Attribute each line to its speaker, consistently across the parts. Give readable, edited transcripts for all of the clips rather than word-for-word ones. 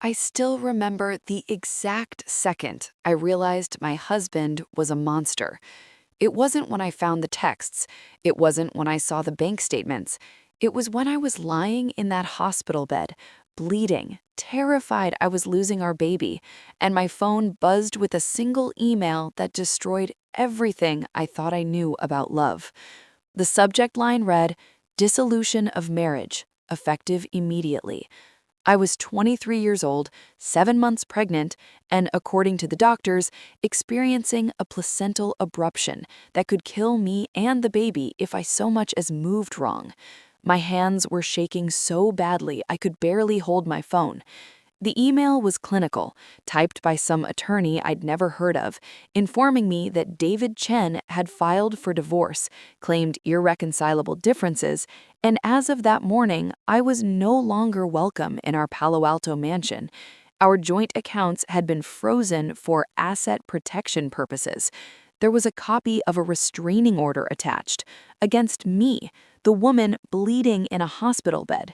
Speaker 1: I still remember the exact second I realized my husband was a monster. It wasn't when I found the texts. It wasn't when I saw the bank statements. It was when I was lying in that hospital bed, bleeding, terrified I was losing our baby, and my phone buzzed with a single email that destroyed everything I thought I knew about love. The subject line read, "Dissolution of marriage, effective immediately." I was 23 years old, 7 months pregnant, and according to the doctors, experiencing a placental abruption that could kill me and the baby if I so much as moved wrong. My hands were shaking so badly I could barely hold my phone. The email was clinical, typed by some attorney I'd never heard of, informing me that David Chen had filed for divorce, claimed irreconcilable differences, and as of that morning, I was no longer welcome in our Palo Alto mansion. Our joint accounts had been frozen for asset protection purposes. There was a copy of a restraining order attached against me, the woman bleeding in a hospital bed.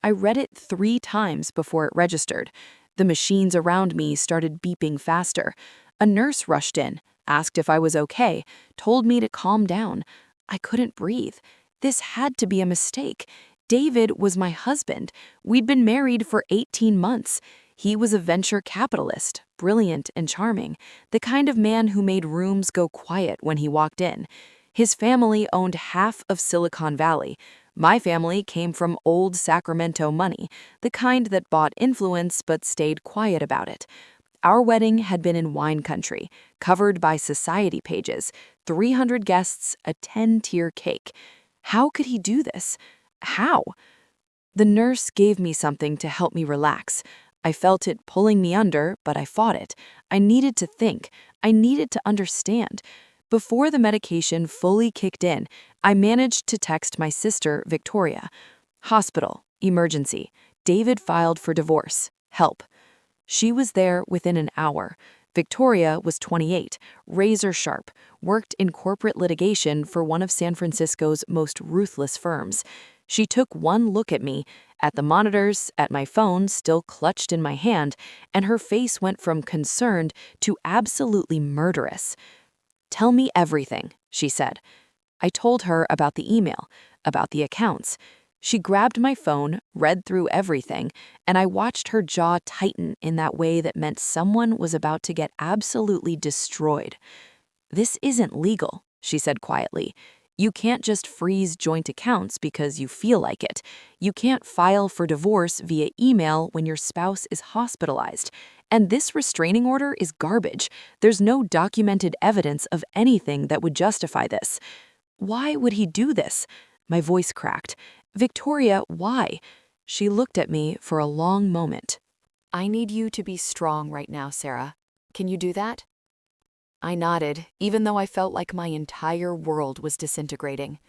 Speaker 1: I read it 3 times before it registered. The machines around me started beeping faster. A nurse rushed in, asked if I was okay, told me to calm down. I couldn't breathe. This had to be a mistake. David was my husband. We'd been married for 18 months. He was a venture capitalist, brilliant and charming, the kind of man who made rooms go quiet when he walked in. His family owned half of Silicon Valley. My family came from old Sacramento money, the kind that bought influence but stayed quiet about it. Our wedding had been in wine country, covered by society pages, 300 guests, a 10-tier cake. How could he do this? How? The nurse gave me something to help me relax. I felt it pulling me under, but I fought it. I needed to think. I needed to understand. Before the medication fully kicked in, I managed to text my sister, Victoria. Hospital, emergency. David filed for divorce. Help. She was there within an hour. Victoria was 28, razor sharp, worked in corporate litigation for one of San Francisco's most ruthless firms. She took one look at me, at the monitors, at my phone still clutched in my hand, and her face went from concerned to absolutely murderous. "Tell me everything," she said. I told her about the email, about the accounts. She grabbed my phone, read through everything, and I watched her jaw tighten in that way that meant someone was about to get absolutely destroyed. "This isn't legal," she said quietly. "You can't just freeze joint accounts because you feel like it. You can't file for divorce via email when your spouse is hospitalized. And this restraining order is garbage. There's no documented evidence of anything that would justify this." "Why would he do this?" My voice cracked. "Victoria, why?" She looked at me for a long moment. "I need you to be strong right now, Sarah. Can you do that?" I nodded, even though I felt like my entire world was disintegrating.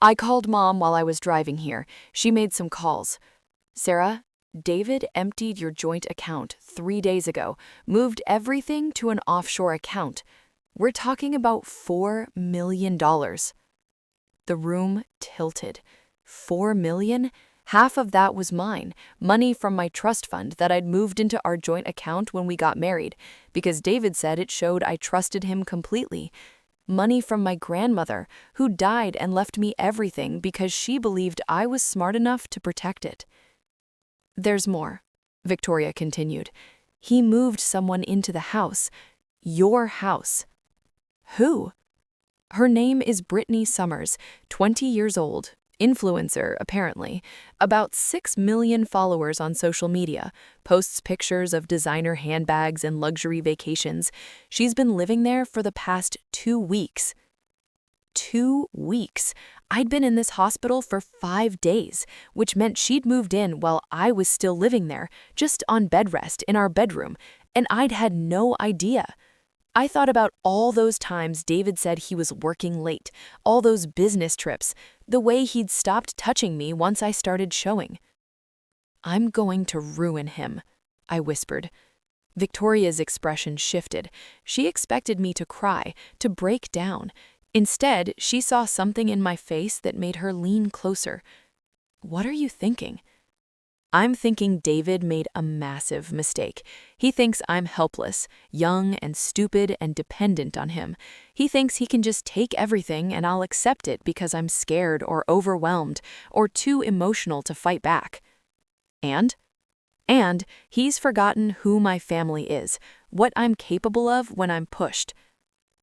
Speaker 1: "I called Mom while I was driving here. She made some calls. Sarah, David emptied your joint account 3 days ago, moved everything to an offshore account. We're talking about $4 million. The room tilted. $4 million? Half of that was mine, money from my trust fund that I'd moved into our joint account when we got married, because David said it showed I trusted him completely. Money from my grandmother, who died and left me everything because she believed I was smart enough to protect it. There's more," Victoria continued. "He moved someone into the house. Your house." "Who?" "Her name is Brittany Summers, 20 years old, influencer, apparently, about 6 million followers on social media, posts pictures of designer handbags and luxury vacations. She's been living there for the past 2 weeks. 2 weeks. I'd been in this hospital for 5 days, which meant she'd moved in while I was still living there, just on bed rest in our bedroom, and I'd had no idea. I thought about all those times David said he was working late, all those business trips, the way he'd stopped touching me once I started showing. "I'm going to ruin him," I whispered. Victoria's expression shifted. She expected me to cry, to break down. Instead, she saw something in my face that made her lean closer. "What are you thinking?" I'm thinking David made a massive mistake. He thinks I'm helpless, young and stupid and dependent on him. He thinks he can just take everything and I'll accept it because I'm scared or overwhelmed or too emotional to fight back. And he's forgotten who my family is, what I'm capable of when I'm pushed.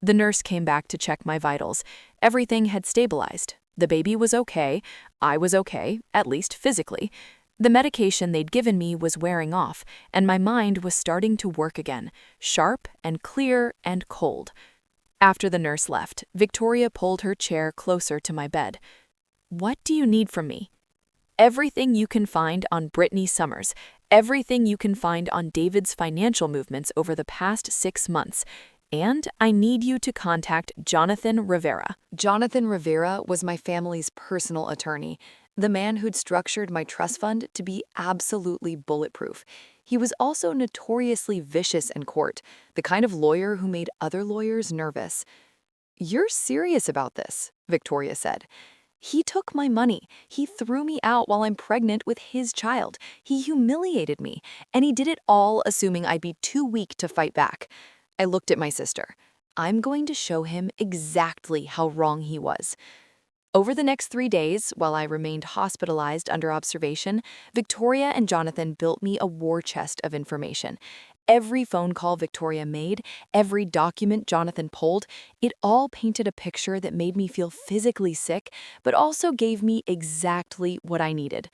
Speaker 1: The nurse came back to check my vitals. Everything had stabilized. The baby was okay. I was okay, at least physically. The medication they'd given me was wearing off, and my mind was starting to work again, sharp and clear and cold. After the nurse left, Victoria pulled her chair closer to my bed. "What do you need from me?" "Everything you can find on Brittany Summers, everything you can find on David's financial movements over the past 6 months. And I need you to contact Jonathan Rivera." Jonathan Rivera was my family's personal attorney, the man who'd structured my trust fund to be absolutely bulletproof. He was also notoriously vicious in court, the kind of lawyer who made other lawyers nervous. "You're serious about this," Victoria said. "He took my money. He threw me out while I'm pregnant with his child. He humiliated me, and he did it all assuming I'd be too weak to fight back." I looked at my sister. I'm going to show him exactly how wrong he was. Over the next 3 days, while I remained hospitalized under observation, Victoria and Jonathan built me a war chest of information. Every phone call Victoria made, every document Jonathan pulled, it all painted a picture that made me feel physically sick, but also gave me exactly what I needed.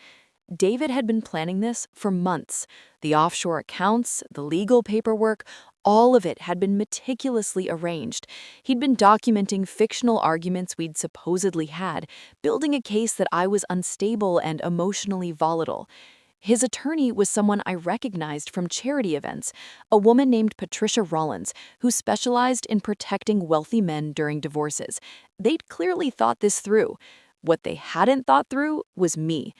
Speaker 1: David had been planning this for months. The offshore accounts, the legal paperwork, all of it had been meticulously arranged. He'd been documenting fictional arguments we'd supposedly had, building a case that I was unstable and emotionally volatile. His attorney was someone I recognized from charity events, a woman named Patricia Rollins, who specialized in protecting wealthy men during divorces. They'd clearly thought this through. What they hadn't thought through was me.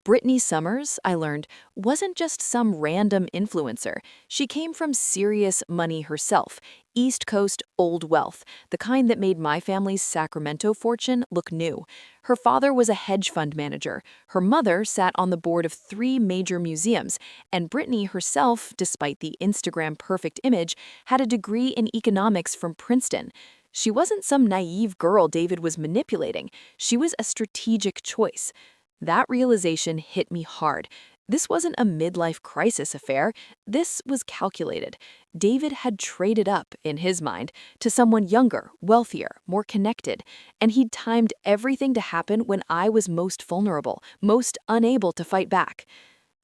Speaker 1: Brittany Summers, I learned, wasn't just some random influencer. She came from serious money herself, East Coast old wealth, the kind that made my family's Sacramento fortune look new. Her father was a hedge fund manager, her mother sat on the board of 3 major museums, and Brittany herself, despite the Instagram perfect image, had a degree in economics from Princeton. She wasn't some naive girl David was manipulating. She was a strategic choice. That realization hit me hard. This wasn't a midlife crisis affair. This was calculated. David had traded up, in his mind, to someone younger, wealthier, more connected, and he'd timed everything to happen when I was most vulnerable, most unable to fight back.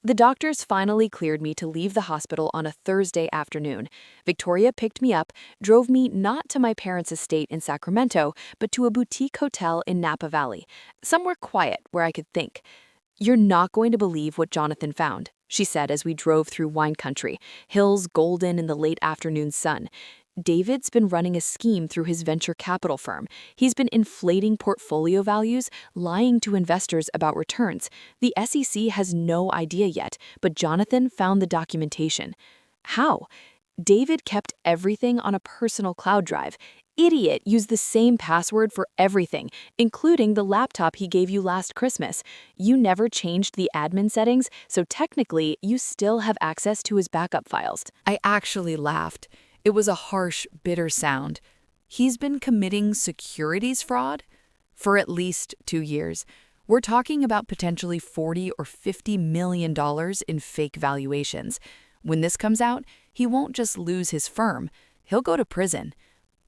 Speaker 1: The doctors finally cleared me to leave the hospital on a Thursday afternoon. Victoria picked me up, drove me not to my parents' estate in Sacramento, but to a boutique hotel in Napa Valley, somewhere quiet where I could think. "You're not going to believe what Jonathan found," she said as we drove through wine country, hills golden in the late afternoon sun. "David's been running a scheme through his venture capital firm. He's been inflating portfolio values, lying to investors about returns. The SEC has no idea yet, but Jonathan found the documentation." "How?" "David kept everything on a personal cloud drive. Idiot used the same password for everything, including the laptop he gave you last Christmas. You never changed the admin settings, so technically you still have access to his backup files." I actually laughed. It was a harsh, bitter sound. He's been committing securities fraud? For at least 2 years. We're talking about potentially $40 or $50 million in fake valuations. When this comes out, he won't just lose his firm. He'll go to prison.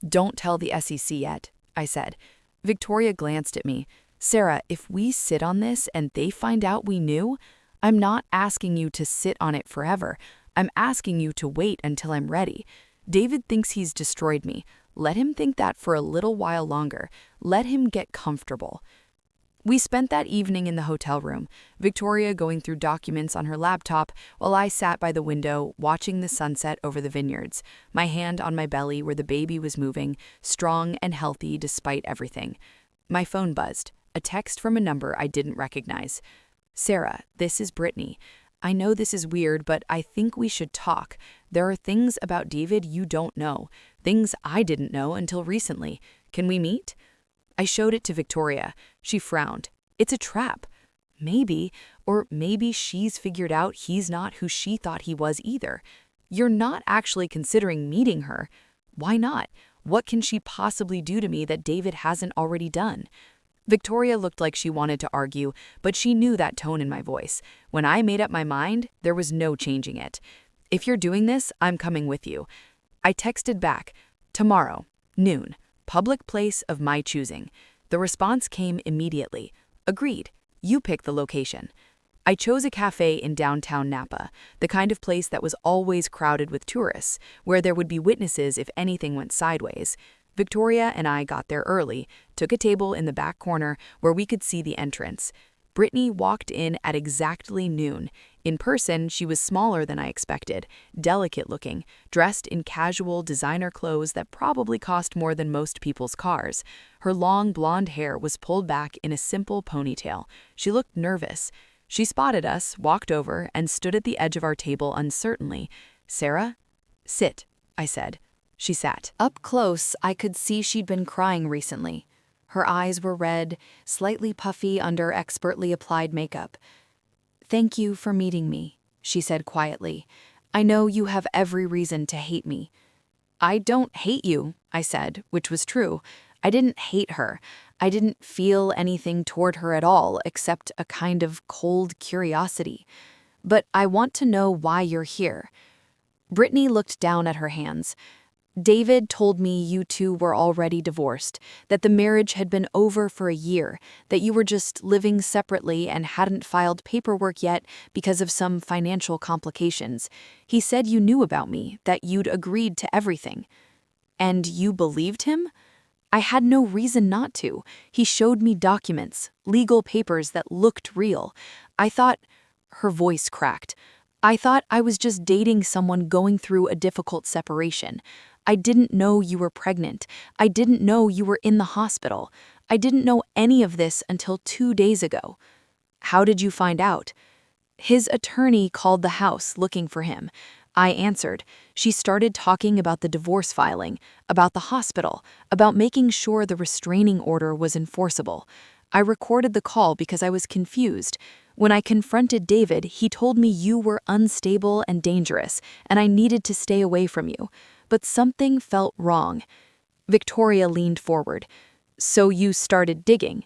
Speaker 1: "Don't tell the SEC yet," I said. Victoria glanced at me. "Sarah, if we sit on this and they find out we knew, I'm not asking you to sit on it forever. I'm asking you to wait until I'm ready. David thinks he's destroyed me. Let him think that for a little while longer. Let him get comfortable." We spent that evening in the hotel room, Victoria going through documents on her laptop while I sat by the window watching the sunset over the vineyards, my hand on my belly where the baby was moving, strong and healthy despite everything. My phone buzzed, a text from a number I didn't recognize. "Sarah, this is Brittany. I know this is weird, but I think we should talk. There are things about David you don't know, things I didn't know until recently. Can we meet?" I showed it to Victoria. She frowned. "It's a trap." Maybe, or maybe she's figured out he's not who she thought he was either. You're not actually considering meeting her. Why not? What can she possibly do to me that David hasn't already done? Victoria looked like she wanted to argue, but she knew that tone in my voice. When I made up my mind, there was no changing it. If you're doing this, I'm coming with you. I texted back, tomorrow, noon, public place of my choosing. The response came immediately. Agreed. You pick the location. I chose a cafe in downtown Napa, the kind of place that was always crowded with tourists, where there would be witnesses if anything went sideways. Victoria and I got there early, took a table in the back corner where we could see the entrance. Brittany walked in at exactly noon. In person, she was smaller than I expected, delicate-looking, dressed in casual designer clothes that probably cost more than most people's cars. Her long blonde hair was pulled back in a simple ponytail. She looked nervous. She spotted us, walked over, and stood at the edge of our table uncertainly. "Sarah?" "Sit," I said. She sat. Up close, I could see she'd been crying recently. Her eyes were red, slightly puffy under expertly applied makeup. "Thank you for meeting me," she said quietly. "I know you have every reason to hate me." "I don't hate you," I said, which was true. I didn't hate her. I didn't feel anything toward her at all, except a kind of cold curiosity. "But I want to know why you're here." Brittany looked down at her hands. "David told me you two were already divorced, that the marriage had been over for a year, that you were just living separately and hadn't filed paperwork yet because of some financial complications. He said you knew about me, that you'd agreed to everything." "And you believed him?" "I had no reason not to. He showed me documents, legal papers that looked real. I thought—" Her voice cracked. "I thought I was just dating someone going through a difficult separation. I didn't know you were pregnant. I didn't know you were in the hospital. I didn't know any of this until 2 days ago." "How did you find out?" "His attorney called the house looking for him." I answered. She started talking about the divorce filing, about the hospital, about making sure the restraining order was enforceable. I recorded the call because I was confused. When I confronted David, he told me you were unstable and dangerous, and I needed to stay away from you. But something felt wrong. Victoria leaned forward. "So you started digging?"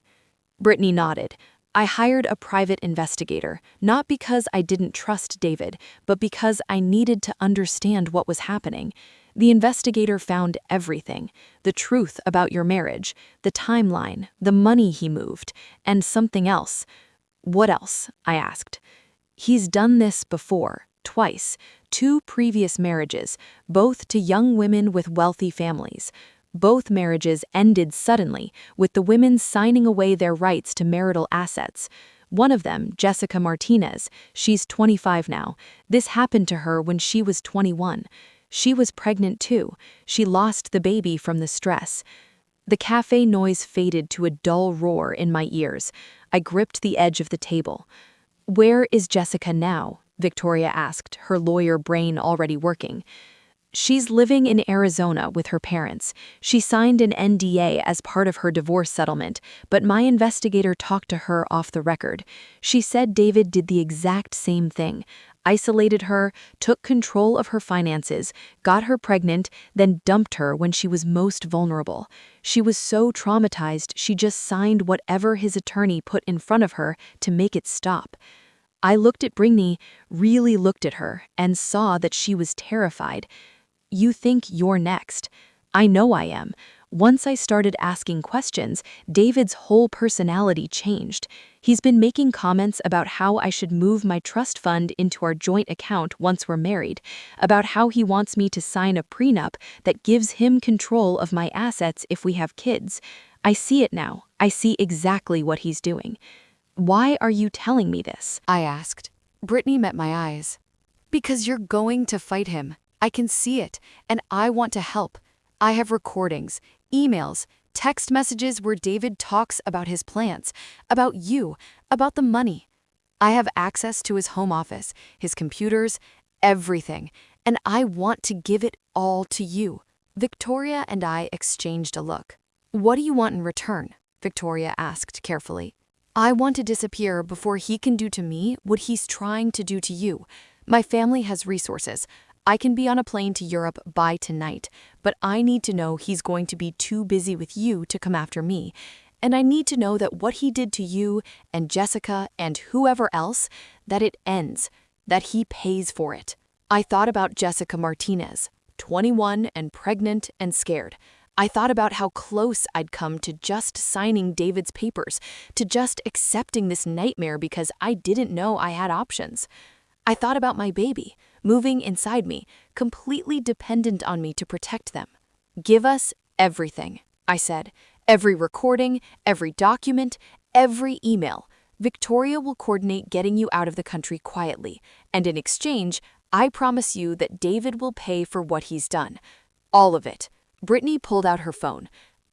Speaker 1: Brittany nodded. "I hired a private investigator, not because I didn't trust David, but because I needed to understand what was happening. The investigator found everything: the truth about your marriage, the timeline, the money he moved, and something else." "What else?" I asked. "He's done this before, twice, 2 previous marriages, both to young women with wealthy families. Both marriages ended suddenly, with the women signing away their rights to marital assets. One of them, Jessica Martinez, she's 25 now. This happened to her when she was 21. She was pregnant too. She lost the baby from the stress." The cafe noise faded to a dull roar in my ears. I gripped the edge of the table. "Where is Jessica now?" Victoria asked, her lawyer brain already working. "She's living in Arizona with her parents. She signed an NDA as part of her divorce settlement, but my investigator talked to her off the record. She said David did the exact same thing. Isolated her, took control of her finances, got her pregnant, then dumped her when she was most vulnerable. She was so traumatized she just signed whatever his attorney put in front of her to make it stop." I looked at Brittany, really looked at her, and saw that she was terrified. "You think you're next?" "I know I am." Once I started asking questions, David's whole personality changed. He's been making comments about how I should move my trust fund into our joint account once we're married, about how he wants me to sign a prenup that gives him control of my assets if we have kids. I see it now. I see exactly what he's doing. "Why are you telling me this?" I asked. Brittany met my eyes. "Because you're going to fight him. I can see it, and I want to help. I have recordings, emails, text messages where David talks about his plans, about you, about the money. I have access to his home office, his computers, everything, and I want to give it all to you." Victoria and I exchanged a look. "What do you want in return?" Victoria asked carefully. I want to disappear before he can do to me what he's trying to do to you. My family has resources. I can be on a plane to Europe by tonight, but I need to know he's going to be too busy with you to come after me. And I need to know that what he did to you and Jessica and whoever else, that it ends, that he pays for it. I thought about Jessica Martinez, 21 and pregnant and scared. I thought about how close I'd come to just signing David's papers, to just accepting this nightmare because I didn't know I had options. I thought about my baby, moving inside me, completely dependent on me to protect them. Give us everything, I said. Every recording, every document, every email. Victoria will coordinate getting you out of the country quietly, and in exchange, I promise you that David will pay for what he's done. All of it. Brittany pulled out her phone.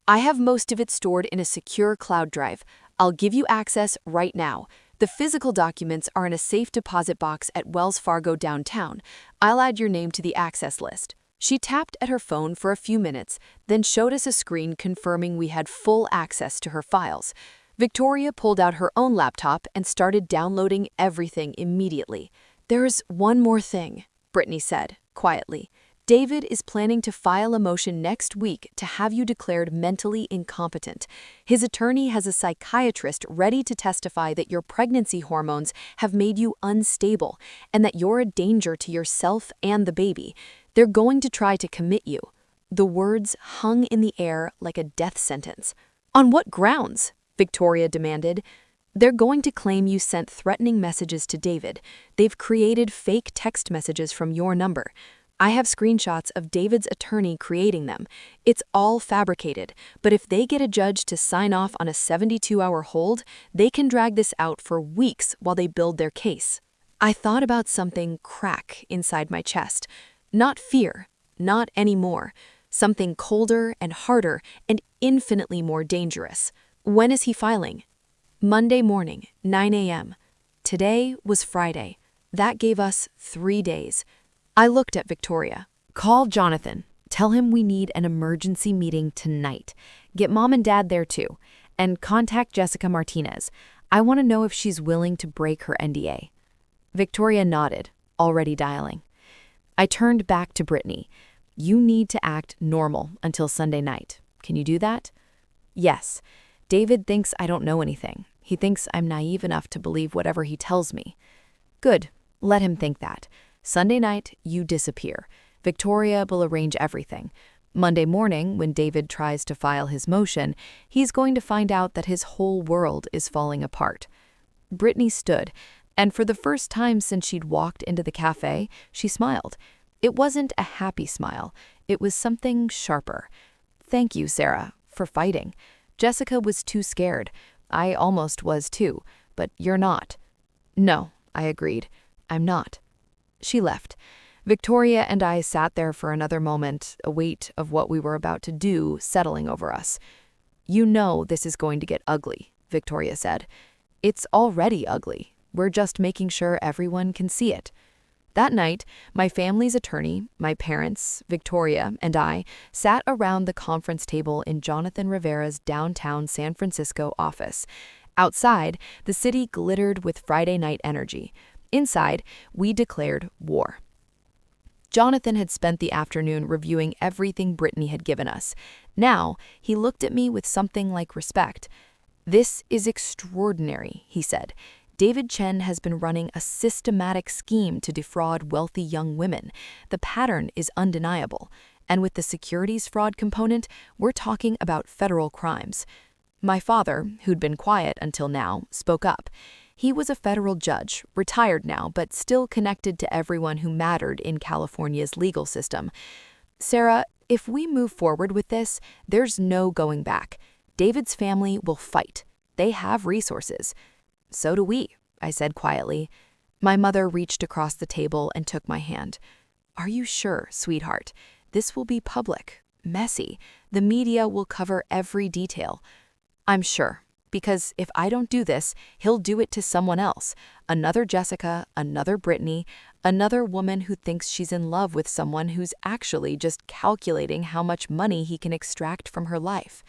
Speaker 1: I have most of it stored in a secure cloud drive. I'll give you access right now. The physical documents are in a safe deposit box at Wells Fargo downtown. I'll add your name to the access list. She tapped at her phone for a few minutes, then showed us a screen confirming we had full access to her files. Victoria pulled out her own laptop and started downloading everything immediately. There's one more thing, Brittany said, quietly. David is planning to file a motion next week to have you declared mentally incompetent. His attorney has a psychiatrist ready to testify that your pregnancy hormones have made you unstable and that you're a danger to yourself and the baby. They're going to try to commit you. The words hung in the air like a death sentence. On what grounds? Victoria demanded. They're going to claim you sent threatening messages to David. They've created fake text messages from your number. I have screenshots of David's attorney creating them. It's all fabricated, but if they get a judge to sign off on a 72-hour hold, they can drag this out for weeks while they build their case. I thought about something crack inside my chest. Not fear, not anymore. Something colder and harder and infinitely more dangerous. When is he filing? Monday morning, 9 a.m. Today was Friday. That gave us 3 days. I looked at Victoria. Call Jonathan. Tell him we need an emergency meeting tonight. Get Mom and Dad there too. And contact Jessica Martinez. I want to know if she's willing to break her NDA. Victoria nodded, already dialing. I turned back to Brittany. You need to act normal until Sunday night. Can you do that? Yes. David thinks I don't know anything. He thinks I'm naive enough to believe whatever he tells me. Good. Let him think that. Sunday night, you disappear. Victoria will arrange everything. Monday morning, when David tries to file his motion, he's going to find out that his whole world is falling apart. Brittany stood, and for the first time since she'd walked into the cafe, she smiled. It wasn't a happy smile. It was something sharper. Thank you, Sarah, for fighting. Jessica was too scared. I almost was too, but you're not. No, I agreed. I'm not. She left. Victoria and I sat there for another moment, a weight of what we were about to do settling over us. You know this is going to get ugly, Victoria said. It's already ugly. We're just making sure everyone can see it. That night, my family's attorney, my parents, Victoria, and I sat around the conference table in Jonathan Rivera's downtown San Francisco office. Outside, the city glittered with Friday night energy. Inside, we declared war. Jonathan had spent the afternoon reviewing everything Brittany had given us. Now, he looked at me with something like respect. This is extraordinary, he said. David Chen has been running a systematic scheme to defraud wealthy young women. The pattern is undeniable. And with the securities fraud component, we're talking about federal crimes. My father, who'd been quiet until now, spoke up. He was a federal judge, retired now, but still connected to everyone who mattered in California's legal system. Sarah, if we move forward with this, there's no going back. David's family will fight. They have resources. So do we, I said quietly. My mother reached across the table and took my hand. Are you sure, sweetheart? This will be public, messy. The media will cover every detail. I'm sure. Because if I don't do this, he'll do it to someone else. Another Jessica, another Brittany, another woman who thinks she's in love with someone who's actually just calculating how much money he can extract from her life.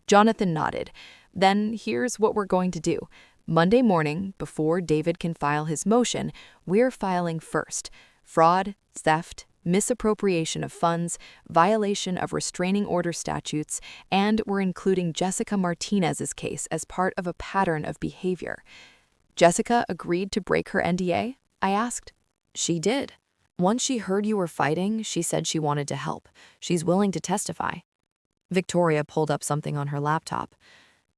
Speaker 1: Jonathan nodded. Then here's what we're going to do. Monday morning, before David can file his motion, we're filing first. Fraud, theft, misappropriation of funds, violation of restraining order statutes, and we're including Jessica Martinez's case as part of a pattern of behavior. Jessica agreed to break her NDA? I asked. She did. Once she heard you were fighting, she said she wanted to help. She's willing to testify. Victoria pulled up something on her laptop.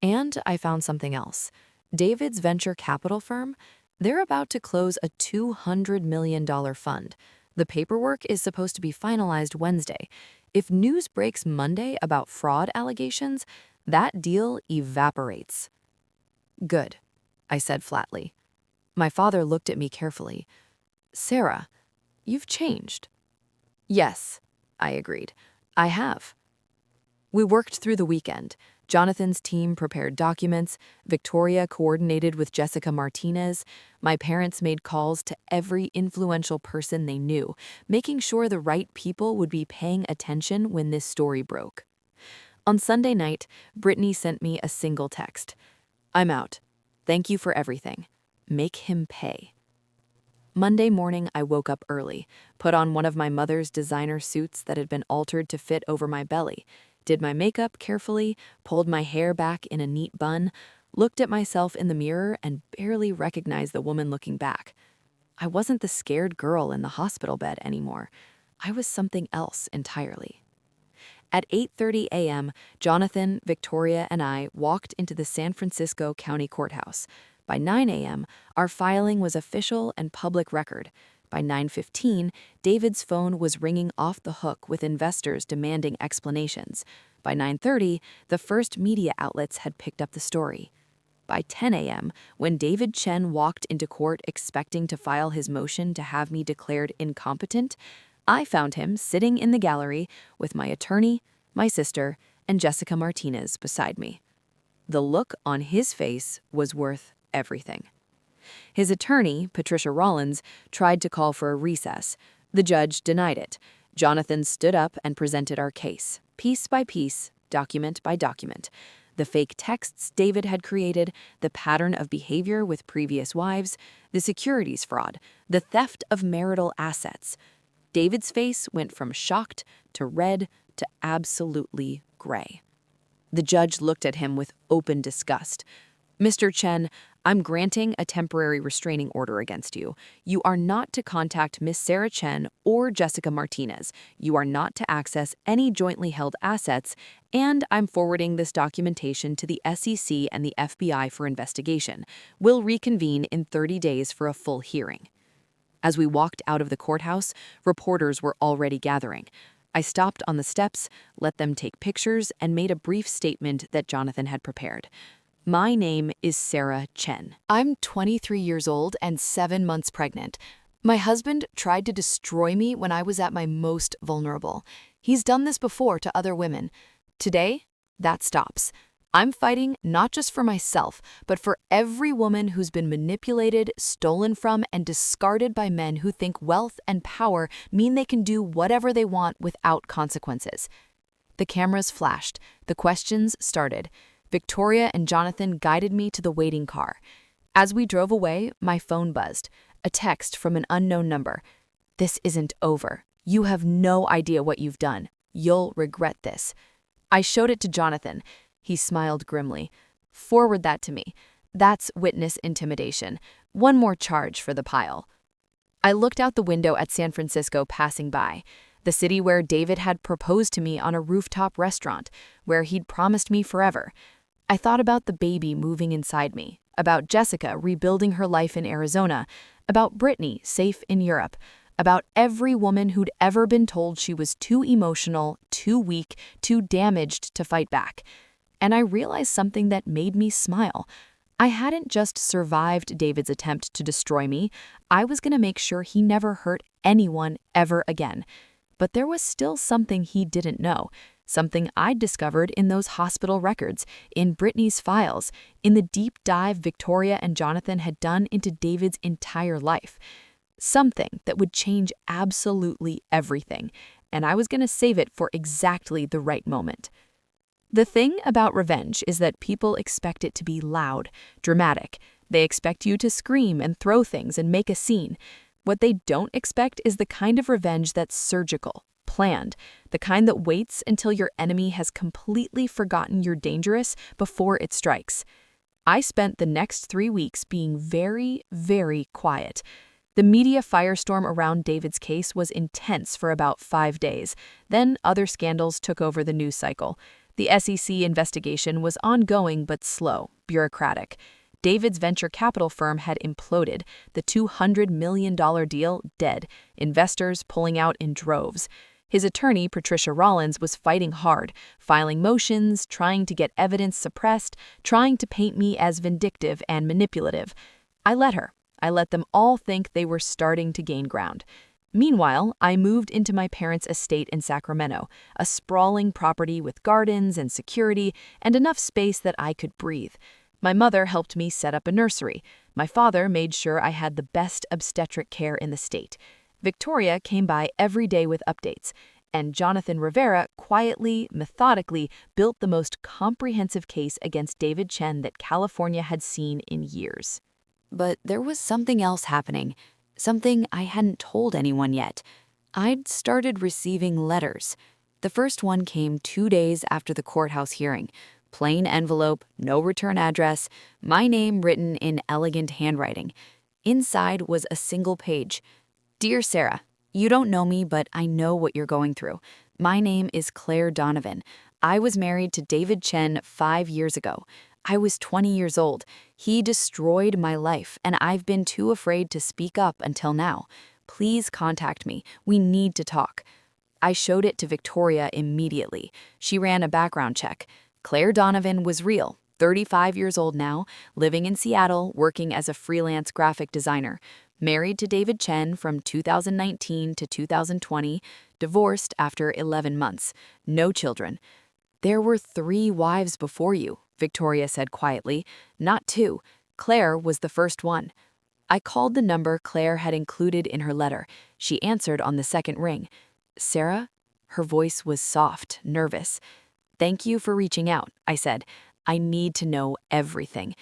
Speaker 1: And I found something else. David's venture capital firm, they're about to close a $200 million fund. The paperwork is supposed to be finalized Wednesday. If news breaks Monday about fraud allegations, that deal evaporates. Good, I said flatly. My father looked at me carefully. Sarah, you've changed. Yes, I agreed. I have. We worked through the weekend. Jonathan's team prepared documents, Victoria coordinated with Jessica Martinez, my parents made calls to every influential person they knew, making sure the right people would be paying attention when this story broke. On Sunday night, Brittany sent me a single text. I'm out. Thank you for everything. Make him pay. Monday morning, I woke up early, put on one of my mother's designer suits that had been altered to fit over my belly, did my makeup carefully, pulled my hair back in a neat bun, looked at myself in the mirror and barely recognized the woman looking back. I wasn't the scared girl in the hospital bed anymore. I was something else entirely. At 8:30 a.m., Jonathan, Victoria, and I walked into the San Francisco County Courthouse. By 9 a.m., our filing was official and public record. By 9:15, David's phone was ringing off the hook with investors demanding explanations. By 9:30, the first media outlets had picked up the story. By 10 a.m., when David Chen walked into court expecting to file his motion to have me declared incompetent, I found him sitting in the gallery with my attorney, my sister, and Jessica Martinez beside me. The look on his face was worth everything. His attorney, Patricia Rollins, tried to call for a recess. The judge denied it. Jonathan stood up and presented our case, piece by piece, document by document. The fake texts David had created, the pattern of behavior with previous wives, the securities fraud, the theft of marital assets. David's face went from shocked to red to absolutely gray. The judge looked at him with open disgust. Mr. Chen, I'm granting a temporary restraining order against you. You are not to contact Miss Sarah Chen or Jessica Martinez. You are not to access any jointly held assets, and I'm forwarding this documentation to the SEC and the FBI for investigation. We'll reconvene in 30 days for a full hearing. As we walked out of the courthouse, reporters were already gathering. I stopped on the steps, let them take pictures, and made a brief statement that Jonathan had prepared. My name is Sarah Chen. I'm 23 years old and 7 months pregnant. My husband tried to destroy me when I was at my most vulnerable. He's done this before to other women. Today, that stops. I'm fighting not just for myself, but for every woman who's been manipulated, stolen from, and discarded by men who think wealth and power mean they can do whatever they want without consequences. The cameras flashed. The questions started. Victoria and Jonathan guided me to the waiting car. As we drove away, my phone buzzed. A text from an unknown number. This isn't over. You have no idea what you've done. You'll regret this. I showed it to Jonathan. He smiled grimly. Forward that to me. That's witness intimidation. One more charge for the pile. I looked out the window at San Francisco passing by, the city where David had proposed to me on a rooftop restaurant, where he'd promised me forever. I thought about the baby moving inside me, about Jessica rebuilding her life in Arizona, about Brittany safe in Europe, about every woman who'd ever been told she was too emotional, too weak, too damaged to fight back. And I realized something that made me smile. I hadn't just survived David's attempt to destroy me, I was going to make sure he never hurt anyone ever again. But there was still something he didn't know, something I'd discovered in those hospital records, in Brittany's files, in the deep dive Victoria and Jonathan had done into David's entire life. Something that would change absolutely everything, and I was going to save it for exactly the right moment. The thing about revenge is that people expect it to be loud, dramatic,
Speaker 2: They expect you to scream and throw things and make a scene. What they don't expect is the kind of revenge that's surgical, planned, the kind that waits until your enemy has completely forgotten you're dangerous before it strikes. I spent the next 3 weeks being very, very quiet. The media firestorm around David's case was intense for about 5 days. Then other scandals took over the news cycle. The SEC investigation was ongoing but slow, bureaucratic. David's venture capital firm had imploded, the $200 million deal dead, investors pulling out in droves. His attorney, Patricia Rollins, was fighting hard, filing motions, trying to get evidence suppressed, trying to paint me as vindictive and manipulative. I let her. I let them all think they were starting to gain ground. Meanwhile, I moved into my parents' estate in Sacramento, a sprawling property with gardens and security and enough space that I could breathe. My mother helped me set up a nursery. My father made sure I had the best obstetric care in the state. Victoria came by every day with updates. And Jonathan Rivera quietly, methodically built the most comprehensive case against David Chen that California had seen in years.
Speaker 1: But there was something else happening, something I hadn't told anyone yet. I'd started receiving letters. The first one came 2 days after the courthouse hearing. Plain envelope, no return address, my name written in elegant handwriting. Inside was a single page. Dear Sarah, you don't know me, but I know what you're going through. My name is Claire Donovan. I was married to David Chen 5 years ago. I was 20 years old. He destroyed my life, and I've been too afraid to speak up until now. Please contact me. We need to talk. I showed it to Victoria immediately. She ran a background check. Claire Donovan was real, 35 years old now, living in Seattle, working as a freelance graphic designer. Married to David Chen from 2019 to 2020, divorced after 11 months. No children. There were 3 wives before you, Victoria said quietly, not 2. Claire was the first one. I called the number Claire had included in her letter. She answered on the second ring. Sarah? Her voice was soft, nervous. Thank you for reaching out, I said. I need to know everything.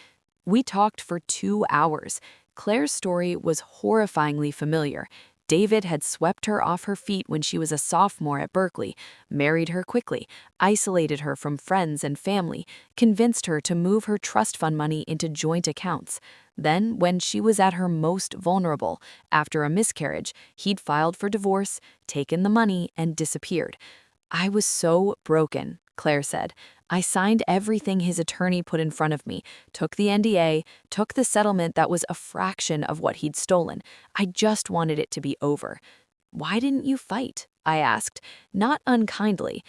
Speaker 1: We talked for 2 hours. Claire's story was horrifyingly familiar. David had swept her off her feet when she was a sophomore at Berkeley, married her quickly, isolated her from friends and family, convinced her to move her trust fund money into joint accounts. Then, when she was at her most vulnerable, after a miscarriage, he'd filed for divorce, taken the money, and disappeared. I was so broken, Claire said. I signed everything his attorney put in front of me, took the NDA, took the settlement that was a fraction of what he'd stolen. I just wanted it to be over. Why didn't you fight? I asked, not unkindly.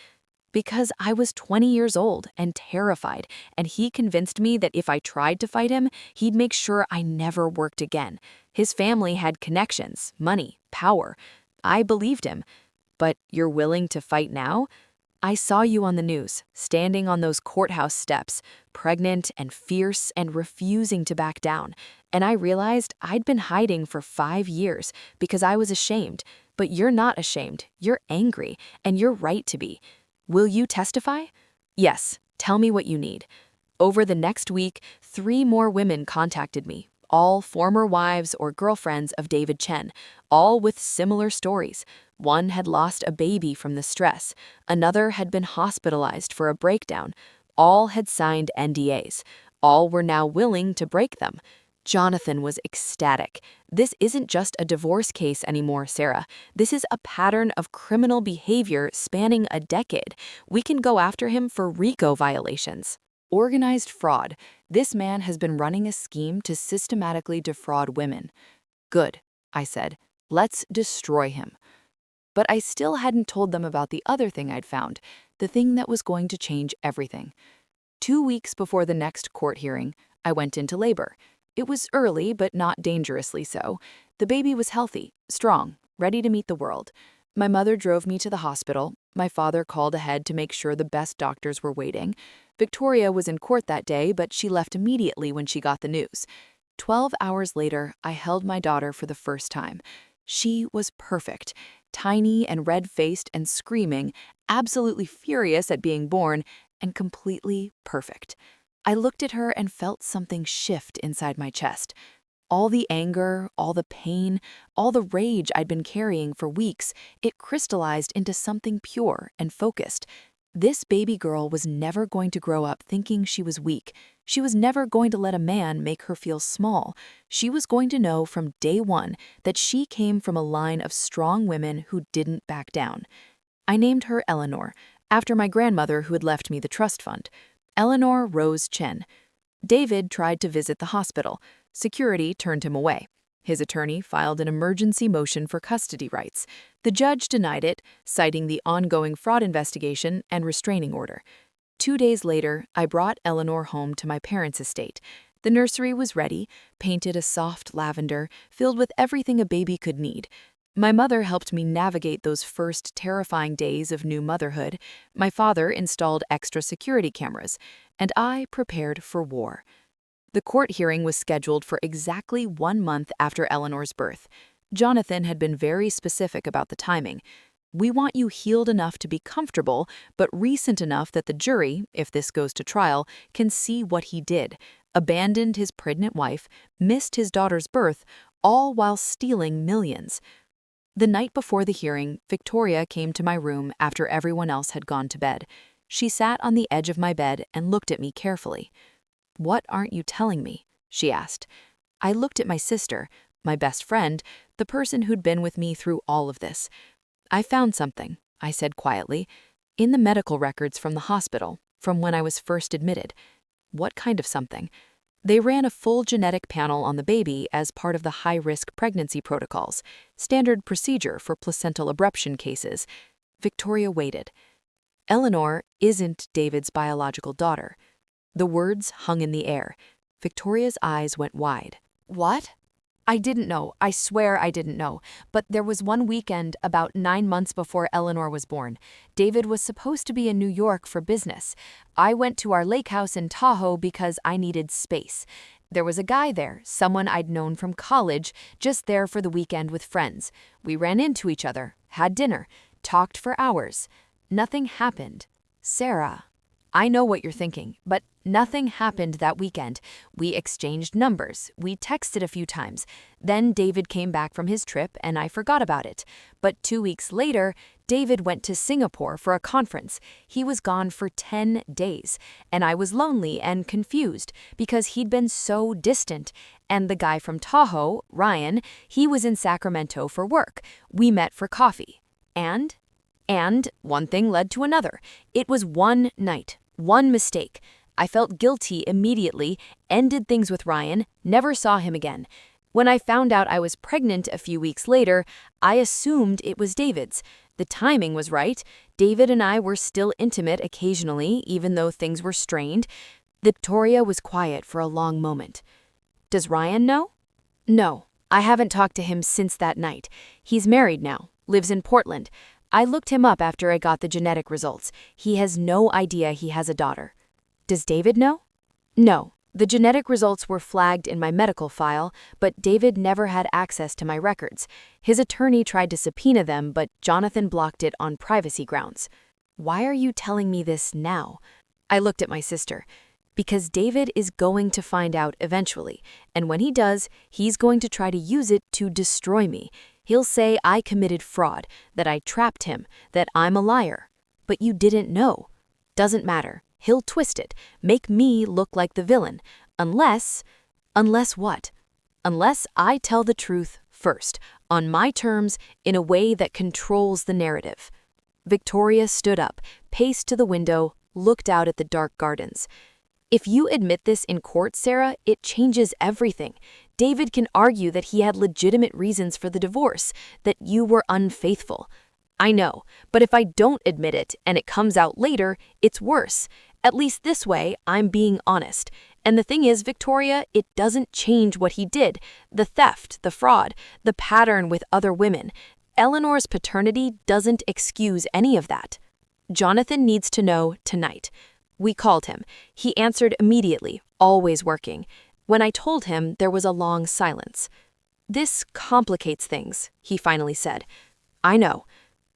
Speaker 1: Because I was 20 years old and terrified, and he convinced me that if I tried to fight him, he'd make sure I never worked again. His family had connections, money, power. I believed him. But you're willing to fight now? I saw you on the news, standing on those courthouse steps, pregnant and fierce and refusing to back down. And I realized I'd been hiding for 5 years because I was ashamed. But you're not ashamed. You're angry, and you're right to be. Will you testify? Yes. Tell me what you need. Over the next week, 3 more women contacted me, all former wives or girlfriends of David Chen, all with similar stories. One had lost a baby from the stress. Another had been hospitalized for a breakdown. All had signed NDAs. All were now willing to break them. Jonathan was ecstatic. This isn't just a divorce case anymore, Sarah. This is a pattern of criminal behavior spanning a decade. We can go after him for RICO violations. Organized fraud. This man has been running a scheme to systematically defraud women. Good, I said. Let's destroy him. But I still hadn't told them about the other thing I'd found, the thing that was going to change everything. 2 weeks before the next court hearing, I went into labor. It was early, but not dangerously so. The baby was healthy, strong, ready to meet the world. My mother drove me to the hospital. My father called ahead to make sure the best doctors were waiting. Victoria was in court that day, but she left immediately when she got the news. 12 hours later, I held my daughter for the first time. She was perfect, tiny and red-faced and screaming, absolutely furious at being born, and completely perfect. I looked at her and felt something shift inside my chest. All the anger, all the pain, all the rage I'd been carrying for weeks, it crystallized into something pure and focused. This baby girl was never going to grow up thinking she was weak. She was never going to let a man make her feel small. She was going to know from day one that she came from a line of strong women who didn't back down. I named her Eleanor, after my grandmother who had left me the trust fund. Eleanor Rose Chen. David tried to visit the hospital. Security turned him away. His attorney filed an emergency motion for custody rights. The judge denied it, citing the ongoing fraud investigation and restraining order. 2 days later, I brought Eleanor home to my parents' estate. The nursery was ready, painted a soft lavender, filled with everything a baby could need. My mother helped me navigate those first terrifying days of new motherhood. My father installed extra security cameras, and I prepared for war. The court hearing was scheduled for exactly 1 month after Eleanor's birth. Jonathan had been very specific about the timing. We want you healed enough to be comfortable, but recent enough that the jury, if this goes to trial, can see what he did. Abandoned his pregnant wife, missed his daughter's birth, all while stealing millions. The night before the hearing, Victoria came to my room after everyone else had gone to bed. She sat on the edge of my bed and looked at me carefully. "What aren't you telling me?" she asked. I looked at my sister, my best friend, the person who'd been with me through all of this. "I found something," I said quietly, "in the medical records from the hospital, from when I was first admitted." "What kind of something?" "They ran a full genetic panel on the baby as part of the high-risk pregnancy protocols, standard procedure for placental abruption cases." Victoria waited. "Eleanor isn't David's biological daughter." The words hung in the air. Victoria's eyes went wide. "What?" "I didn't know. I swear I didn't know. But there was one weekend, about 9 months before Eleanor was born. David was supposed to be in New York for business. I went to our lake house in Tahoe because I needed space. There was a guy there, someone I'd known from college, just there for the weekend with friends. We ran into each other, had dinner, talked for hours. Nothing happened. Sarah, I know what you're thinking, but nothing happened that weekend. We exchanged numbers, we texted a few times. Then David came back from his trip and I forgot about it. But 2 weeks later, David went to Singapore for a conference. He was gone for 10 days, and I was lonely and confused because he'd been so distant. And the guy from Tahoe, Ryan, he was in Sacramento for work. We met for coffee. And one thing led to another. It was one night, one mistake. I felt guilty immediately, ended things with Ryan, never saw him again. When I found out I was pregnant a few weeks later, I assumed it was David's. The timing was right. David and I were still intimate occasionally, even though things were strained. Victoria was quiet for a long moment. "Does Ryan know?" "No, I haven't talked to him since that night. He's married now, lives in Portland. I looked him up after I got the genetic results. He has no idea he has a daughter." "Does David know?" "No. The genetic results were flagged in my medical file, but David never had access to my records. His attorney tried to subpoena them, but Jonathan blocked it on privacy grounds." "Why are you telling me this now?" I looked at my sister. "Because David is going to find out eventually, and when he does, he's going to try to use it to destroy me. He'll say I committed fraud, that I trapped him, that I'm a liar. But you didn't know. Doesn't matter. He'll twist it, make me look like the villain. Unless what? Unless I tell the truth first, on my terms, in a way that controls the narrative." Victoria stood up, paced to the window, looked out at the dark gardens. "If you admit this in court, Sarah, it changes everything. David can argue that he had legitimate reasons for the divorce, that you were unfaithful. I know, but if I don't admit it and it comes out later, it's worse. At least this way, I'm being honest. And the thing is, Victoria, it doesn't change what he did. The theft, the fraud, the pattern with other women. Eleanor's paternity doesn't excuse any of that. Jonathan needs to know tonight." We called him. He answered immediately, always working. When I told him, there was a long silence. "This complicates things," he finally said. "I know.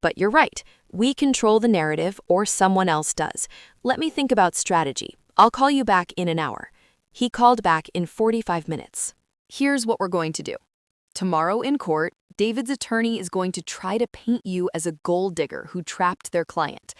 Speaker 1: But you're right. We control the narrative, or someone else does. Let me think about strategy.
Speaker 2: I'll call you back in an hour. He called back in 45 minutes. Here's what we're going to do. Tomorrow in court, David's attorney is going to try to paint you as a gold digger who trapped their client.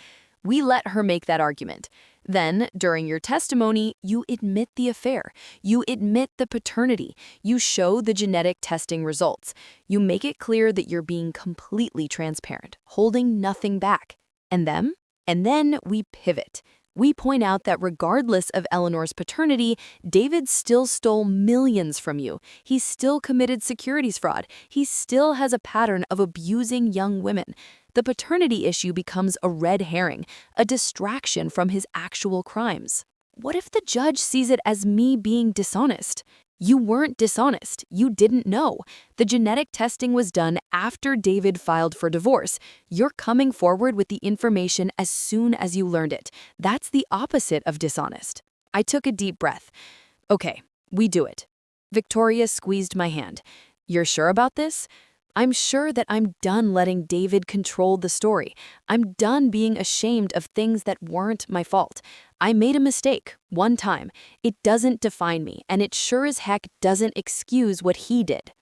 Speaker 2: We let her make that argument. Then, during your testimony, you admit the affair. You admit the paternity. You show the genetic testing results. You make it clear that you're being completely transparent, holding nothing back. And then we pivot. We point out that regardless of Eleanor's paternity, David still stole millions from you. He still committed securities fraud. He still has a pattern of abusing young women. The paternity issue becomes a red herring, a distraction from his actual crimes. What if the judge sees it as me being dishonest? You weren't dishonest. You didn't know. The genetic testing was done after David filed for divorce. You're coming forward with the information as soon as you learned it. That's the opposite of dishonest. I took a deep breath. Okay, we do it. Victoria squeezed my hand. You're sure about this? I'm sure that I'm done letting David control the story. I'm done being ashamed of things that weren't my fault. I made a mistake, one time. It doesn't define me, and it sure as heck doesn't excuse what he did.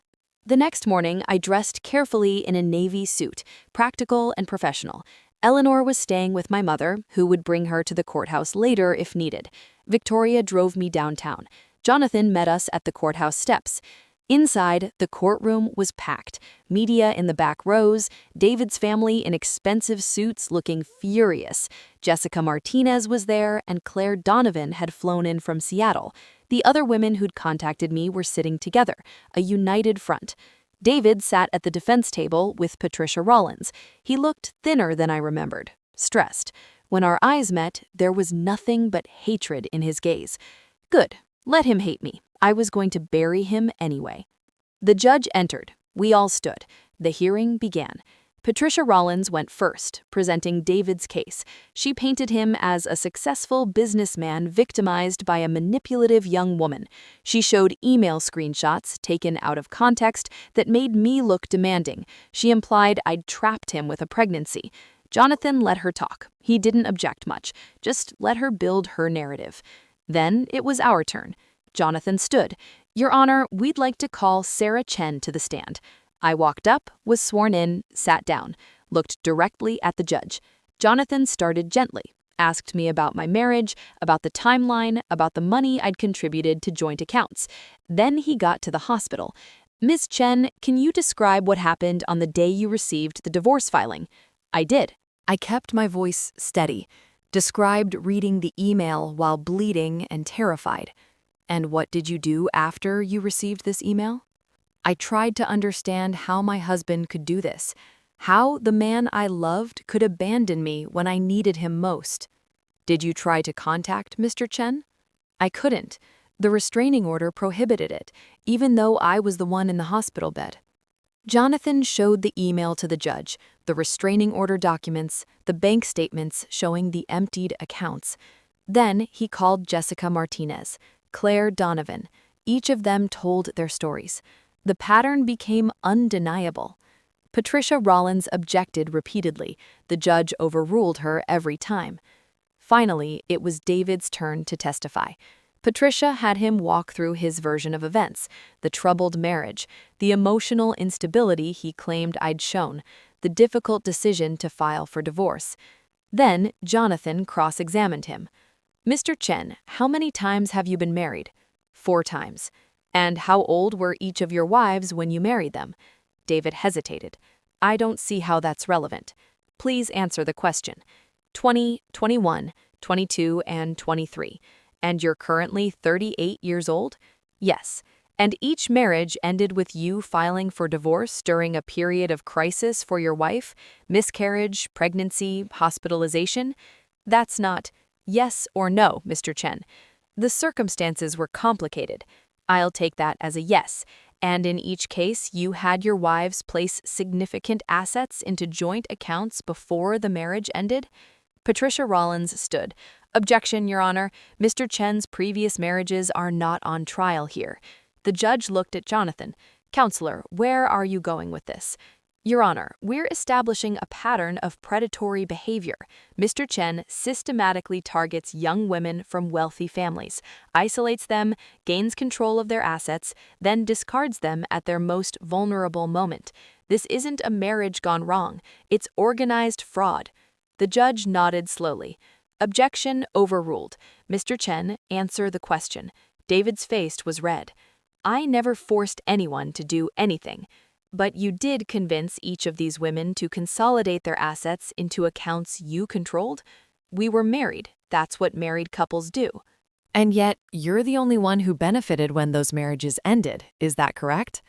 Speaker 2: The next morning, I dressed carefully in a navy suit, practical and professional. Eleanor was staying with my mother, who would bring her to the courthouse later if needed. Victoria drove me downtown. Jonathan met us at the courthouse steps. Inside, the courtroom was packed. Media in the back rows, David's family in expensive suits looking furious. Jessica Martinez was there, and Claire Donovan had flown in from Seattle. The other women who'd contacted me were sitting together, a united front. David sat at the defense table with Patricia Rollins. He looked thinner than I remembered, stressed. When our eyes met, there was nothing but hatred in his gaze. Good, let him hate me. I was going to bury him anyway. The judge entered. We all stood. The hearing began. Patricia Rollins went first, presenting David's case. She painted him as a successful businessman victimized by a manipulative young woman. She showed email screenshots taken out of context that made me look demanding. She implied I'd trapped him with a pregnancy. Jonathan let her talk. He didn't object much. Just let her build her narrative. Then it was our turn. Jonathan stood. Your Honor, we'd like to call Sarah Chen to the stand. I walked up, was sworn in, sat down, looked directly at the judge. Jonathan started gently, asked me about my marriage, about the timeline, about the money I'd contributed to joint accounts. Then he got to the hospital. Ms. Chen, can you describe what happened on the day you received the divorce filing? I did. I kept my voice steady, described reading the email while bleeding and terrified. And what did you do after you received this email? I tried to understand how my husband could do this, how the man I loved could abandon me when I needed him most. Did you try to contact Mr. Chen? I couldn't. The restraining order prohibited it, even though I was the one in the hospital bed. Jonathan showed the email to the judge, the restraining order documents, the bank statements showing the emptied accounts. Then he called Jessica Martinez, Claire Donovan. Each of them told their stories. The pattern became undeniable. Patricia Rollins objected repeatedly. The judge overruled her every time. Finally, it was David's turn to testify. Patricia had him walk through his version of events, the troubled marriage, the emotional instability he claimed I'd shown, the difficult decision to file for divorce. Then Jonathan cross-examined him. Mr. Chen, how many times have you been married? 4 times. And how old were each of your wives when you married them? David hesitated. I don't see how that's relevant. Please answer the question. 20, 21, 22, and 23. And you're currently 38 years old? Yes. And each marriage ended with you filing for divorce during a period of crisis for your wife? Miscarriage, pregnancy, hospitalization? That's not yes or no, Mr. Chen. The circumstances were complicated. I'll take that as a yes. And in each case, you had your wives place significant assets into joint accounts before the marriage ended? Patricia Rollins stood. Objection, Your Honor. Mr. Chen's previous marriages are not on trial here. The judge looked at Jonathan. Counselor, where are you going with this? Your Honor, we're establishing a pattern of predatory behavior. Mr. Chen systematically targets young women from wealthy families, isolates them, gains control of their assets, then discards them at their most vulnerable moment. This isn't a marriage gone wrong, it's organized fraud. The judge nodded slowly. Objection overruled. Mr. Chen, answer the question. David's face was red. I never forced anyone to do anything. But you did convince each of these women to consolidate their assets into accounts you controlled? We were married. That's what married couples do.
Speaker 1: And yet, you're the only one who benefited when those marriages ended, is that correct?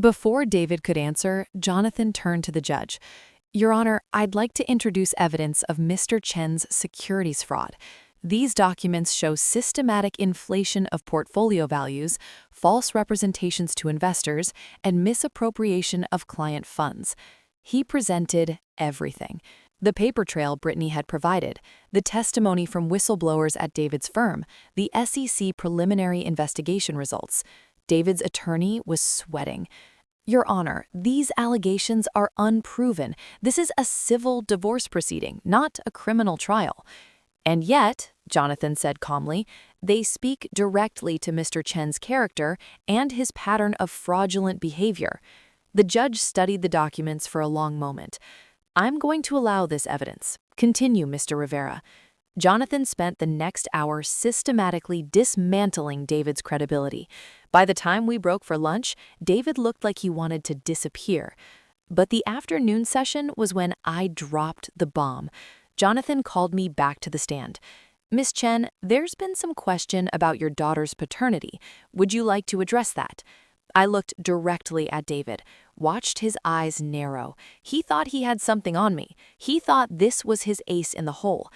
Speaker 1: Before David could answer, Jonathan turned to the judge. Your Honor, I'd like to introduce evidence of Mr. Chen's securities fraud. These documents show systematic inflation of portfolio values, false representations to investors, and misappropriation of client funds. He presented everything. The paper trail Brittany had provided, the testimony from whistleblowers at David's firm, the SEC preliminary investigation results. David's attorney was sweating. Your Honor, these allegations are unproven. This is a civil divorce proceeding, not a criminal trial. And yet, Jonathan said calmly, they speak directly to Mr. Chen's character and his pattern of fraudulent behavior. The judge studied the documents for a long moment. I'm going to allow this evidence. Continue, Mr. Rivera. Jonathan spent the next hour systematically dismantling David's credibility. By the time we broke for lunch, David looked like he wanted to disappear. But the afternoon session was when I dropped the bomb. Jonathan called me back to the stand. Miss Chen, there's been some question about your daughter's paternity. Would you like to address that? I looked directly at David, watched his eyes narrow. He thought he had something on me. He thought this was his ace in the hole.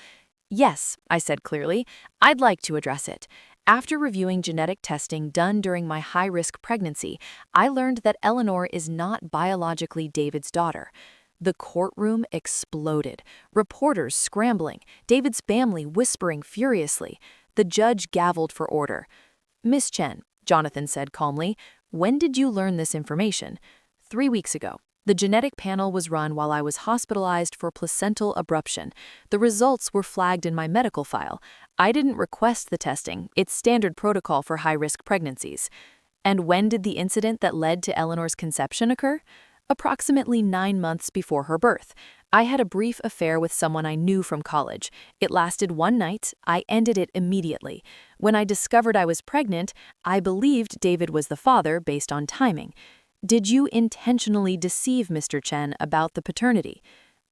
Speaker 1: Yes, I said clearly, I'd like to address it. After reviewing genetic testing done during my high-risk pregnancy, I learned that Eleanor is not biologically David's daughter. The courtroom exploded. Reporters scrambling, David's family whispering furiously. The judge gavelled for order. Miss Chen, Jonathan said calmly, when did you learn this information? 3 weeks ago. The genetic panel was run while I was hospitalized for placental abruption. The results were flagged in my medical file. I didn't request the testing. It's standard protocol for high-risk pregnancies. And when did the incident that led to Eleanor's conception occur? Approximately 9 months before her birth. I had a brief affair with someone I knew from college. It lasted one night. I ended it immediately. When I discovered I was pregnant, I believed David was the father based on timing. Did you intentionally deceive Mr. Chen about the paternity?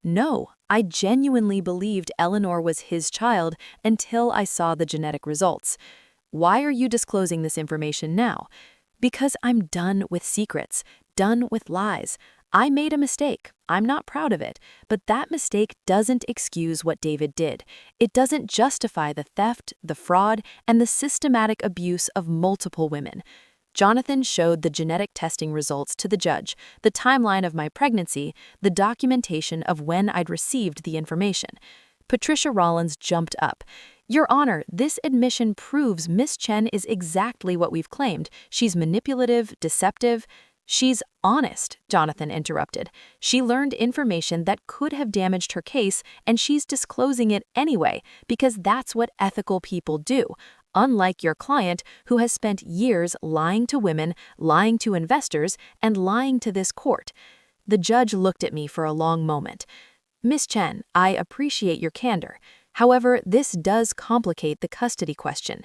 Speaker 1: No, I genuinely believed Eleanor was his child until I saw the genetic results. Why are you disclosing this information now? Because I'm done with secrets. Done with lies. I made a mistake. I'm not proud of it, but that mistake doesn't excuse what David did. It doesn't justify the theft, the fraud, and the systematic abuse of multiple women. Jonathan showed the genetic testing results to the judge, the timeline of my pregnancy, the documentation of when I'd received the information. Patricia Rollins jumped up. Your Honor, this admission proves Miss Chen is exactly what we've claimed. She's manipulative, deceptive. She's honest, Jonathan interrupted. She learned information that could have damaged her case, and she's disclosing it anyway, because that's what ethical people do, unlike your client who has spent years lying to women, lying to investors, and lying to this court. The judge looked at me for a long moment. Miss Chen, I appreciate your candor. However, this does complicate the custody question.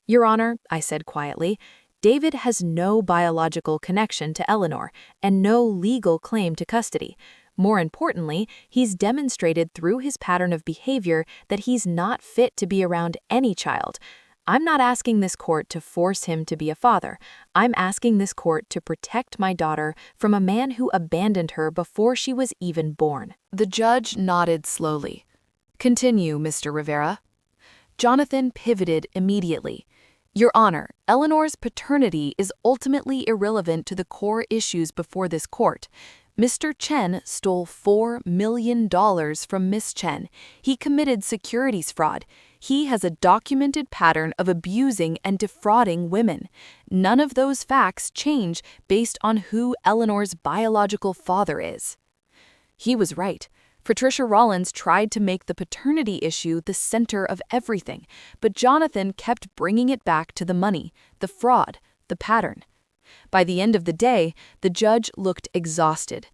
Speaker 1: Your Honor, I said quietly, David has no biological connection to Eleanor and no legal claim to custody. More importantly, he's demonstrated through his pattern of behavior that he's not fit to be around any child. I'm not asking this court to force him to be a father. I'm asking this court to protect my daughter from a man who abandoned her before she was even born. The judge nodded slowly. Continue, Mr. Rivera. Jonathan pivoted immediately. Your Honor, Eleanor's paternity is ultimately irrelevant to the core issues before this court. Mr. Chen stole $4 million from Miss Chen. He committed securities fraud. He has a documented pattern of abusing and defrauding women. None of those facts change based on who Eleanor's biological father is.
Speaker 2: He was right. Patricia Rollins tried to make the paternity issue the center of everything, but Jonathan kept bringing it back to the money, the fraud, the pattern. By the end of the day, the judge looked exhausted.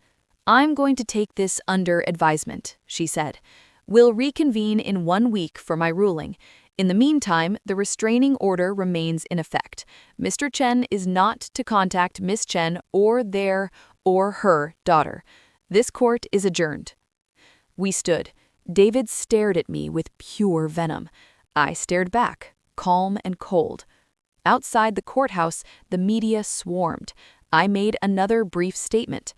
Speaker 2: "I'm going to take this under advisement," she said. "We'll reconvene in 1 week for my ruling. In the meantime, the restraining order remains in effect. Mr. Chen is not to contact Miss Chen or their or her daughter. This court is adjourned." We stood. David stared at me with pure venom. I stared back, calm and cold. Outside the courthouse, the media swarmed. I made another brief statement.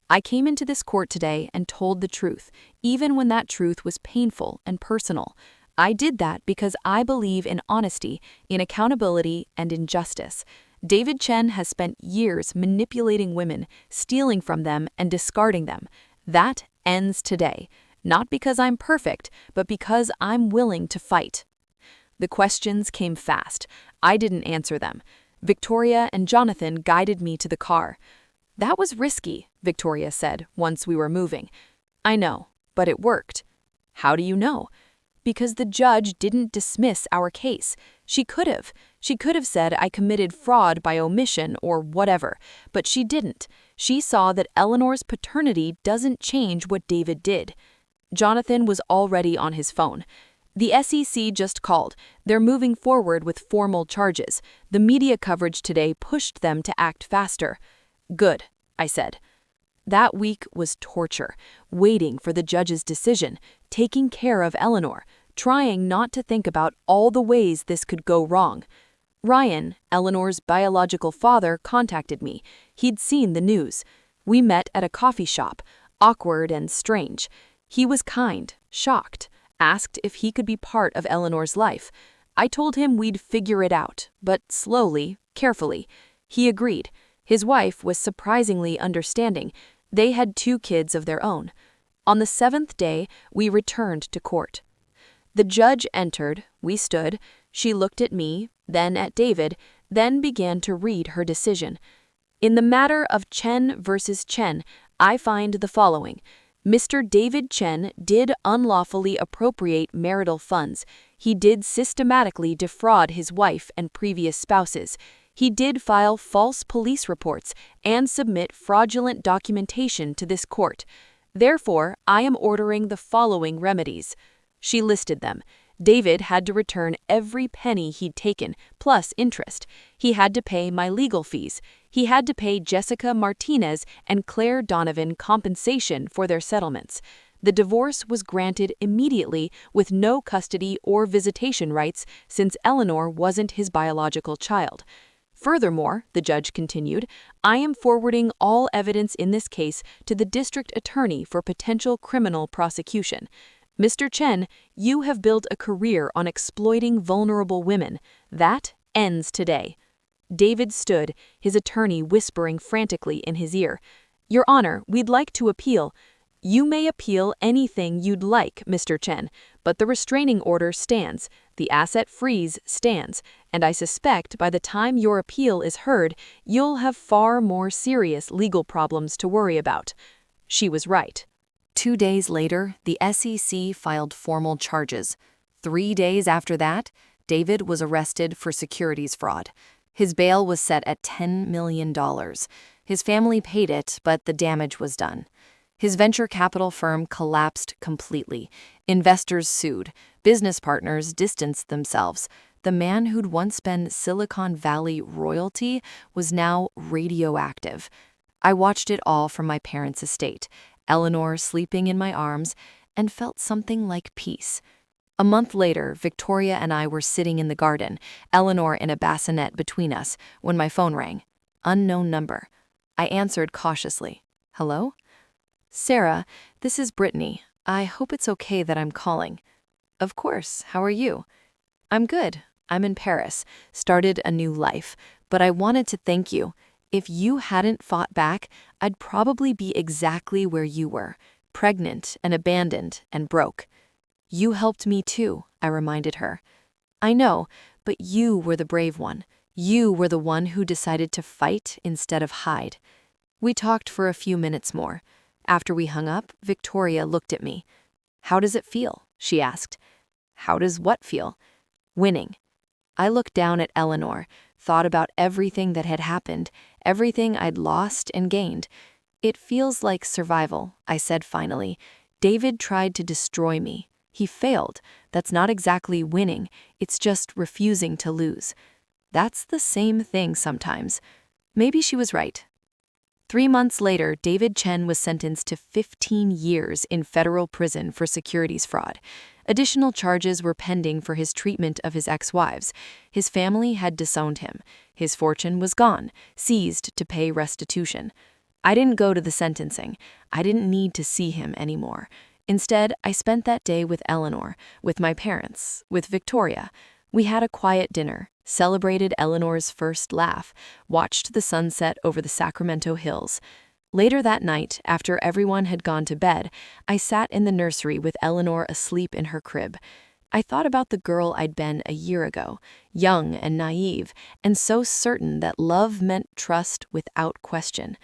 Speaker 2: "I came into this court today and told the truth, even when that truth was painful and personal. I did that because I believe in honesty, in accountability, and in justice. David Chen has spent years manipulating women, stealing from them, and discarding them. That ends today. Not because I'm perfect, but because I'm willing to fight." The questions came fast. I didn't answer them. Victoria and Jonathan guided me to the car. "That was risky," Victoria said once we were moving. "I know, but it worked." "How do you know?" "Because the judge didn't dismiss our case. She could have. She could have said I committed fraud by omission or whatever, but she didn't. She saw that Eleanor's paternity doesn't change what David did." Jonathan was already on his phone. "The SEC just called. They're moving forward with formal charges. The media coverage today pushed them to act faster." "Good," I said. That week was torture, waiting for the judge's decision, taking care of Eleanor, trying not to think about all the ways this could go wrong. Ryan, Eleanor's biological father, contacted me. He'd seen the news. We met at a coffee shop, awkward and strange. He was kind, shocked, asked if he could be part of Eleanor's life. I told him we'd figure it out, but slowly, carefully. He agreed. His wife was surprisingly understanding. They had 2 kids of their own. On the 7th day, we returned to court. The judge entered, we stood. She looked at me, then at David, then began to read her decision. "In the matter of Chen versus Chen, I find the following. Mr. David Chen did unlawfully appropriate marital funds. He did systematically defraud his wife and previous spouses. He did file false police reports and submit fraudulent documentation to this court. Therefore, I am ordering the following remedies." She listed them. David had to return every penny he'd taken, plus interest. He had to pay my legal fees. He had to pay Jessica Martinez and Claire Donovan compensation for their settlements. The divorce was granted immediately with no custody or visitation rights since Eleanor wasn't his biological child. Furthermore, the judge continued, I am forwarding all evidence in this case to the district attorney for potential criminal prosecution. Mr. Chen, you have built a career on exploiting vulnerable women. That ends today. David stood, his attorney whispering frantically in his ear. Your Honor, we'd like to appeal. You may appeal anything you'd like, Mr. Chen, but the restraining order stands, the asset freeze stands, and I suspect by the time your appeal is heard, you'll have far more serious legal problems to worry about. She was right.
Speaker 1: 2 days later, the SEC filed formal charges. 3 days after that, David was arrested for securities fraud. His bail was set at $10 million. His family paid it, but the damage was done. His venture capital firm collapsed completely. Investors sued. Business partners distanced themselves. The man who'd once been Silicon Valley royalty was now radioactive. I watched it all from my parents' estate, Eleanor sleeping in my arms, and felt something like peace. A month later, Victoria and I were sitting in the garden, Eleanor in a bassinet between us, when my phone rang. Unknown number. I answered cautiously. Hello? Sarah, this is Brittany. I hope it's okay that I'm calling. Of course. How are you? I'm good. I'm in Paris. Started a new life. But I wanted to thank you. If you hadn't fought back, I'd probably be exactly where you were, pregnant and abandoned and broke. You helped me too, I reminded her. I know, but you were the brave one. You were the one who decided to fight instead of hide. We talked for a few minutes more.
Speaker 2: After we hung up, Victoria looked at me. "How does it feel?" she asked. "How does what feel?" "Winning." I looked down at Eleanor, thought about everything that had happened, everything I'd lost and gained. "It feels like survival," I said finally. "David tried to destroy me. He failed. That's not exactly winning, it's just refusing to lose." That's the same thing sometimes. Maybe she was right. 3 months later, David Chen was sentenced to 15 years in federal prison for securities fraud. Additional charges were pending for his treatment of his ex-wives. His family had disowned him. His fortune was gone, seized to pay restitution. I didn't go to the sentencing. I didn't need to see him anymore. Instead, I spent that day with Eleanor, with my parents, with Victoria. We had a quiet dinner, celebrated Eleanor's first laugh, watched the sunset over the Sacramento hills. Later that night, after everyone had gone to bed, I sat in the nursery with Eleanor asleep in her crib. I thought about the girl I'd been a year ago, young and naive, and so certain that love meant trust without question.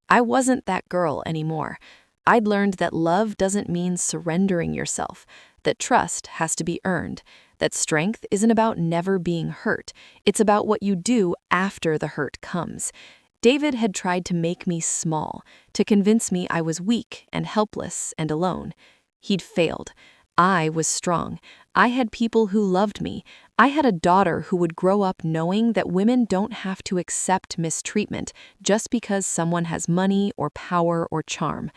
Speaker 2: I wasn't that girl anymore. I'd learned that love doesn't mean surrendering yourself, that trust has to be earned, that strength isn't about never being hurt, it's about what you do after the hurt comes. David had tried to make me small, to convince me I was weak and helpless and alone. He'd failed. I was strong. I had people who loved me. I had a daughter who would grow up knowing that women don't have to accept mistreatment just because someone has money or power or charm.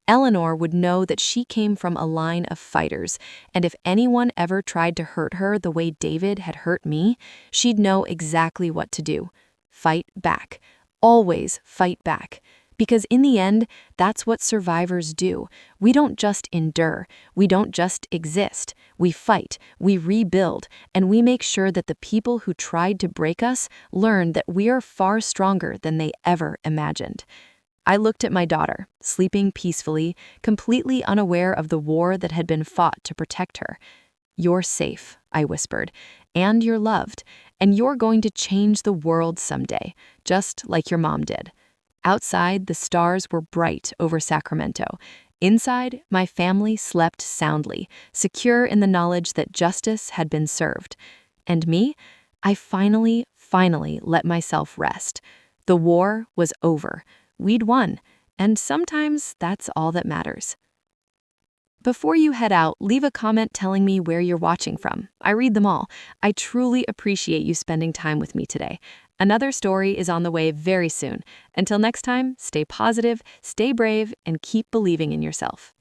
Speaker 2: Eleanor would know that she came from a line of fighters, and if anyone ever tried to hurt her the way David had hurt me, she'd know exactly what to do. Fight back. Always fight back. Because in the end, that's what survivors do. We don't just endure. We don't just exist. We fight, we rebuild, and we make sure that the people who tried to break us learn that we are far stronger than they ever imagined. I looked at my daughter, sleeping peacefully, completely unaware of the war that had been fought to protect her. "You're safe," I whispered, "and you're loved, and you're going to change the world someday, just like your mom did." Outside, the stars were bright over Sacramento. Inside, my family slept soundly, secure in the knowledge that justice had been served. And me? I finally let myself rest. The war was over. We'd won, and sometimes that's all that matters. Before you head out, leave a comment telling me where you're watching from. I read them all. I truly appreciate you spending time with me today. Another story is on the way very soon. Until next time, stay positive, stay brave, and keep believing in yourself.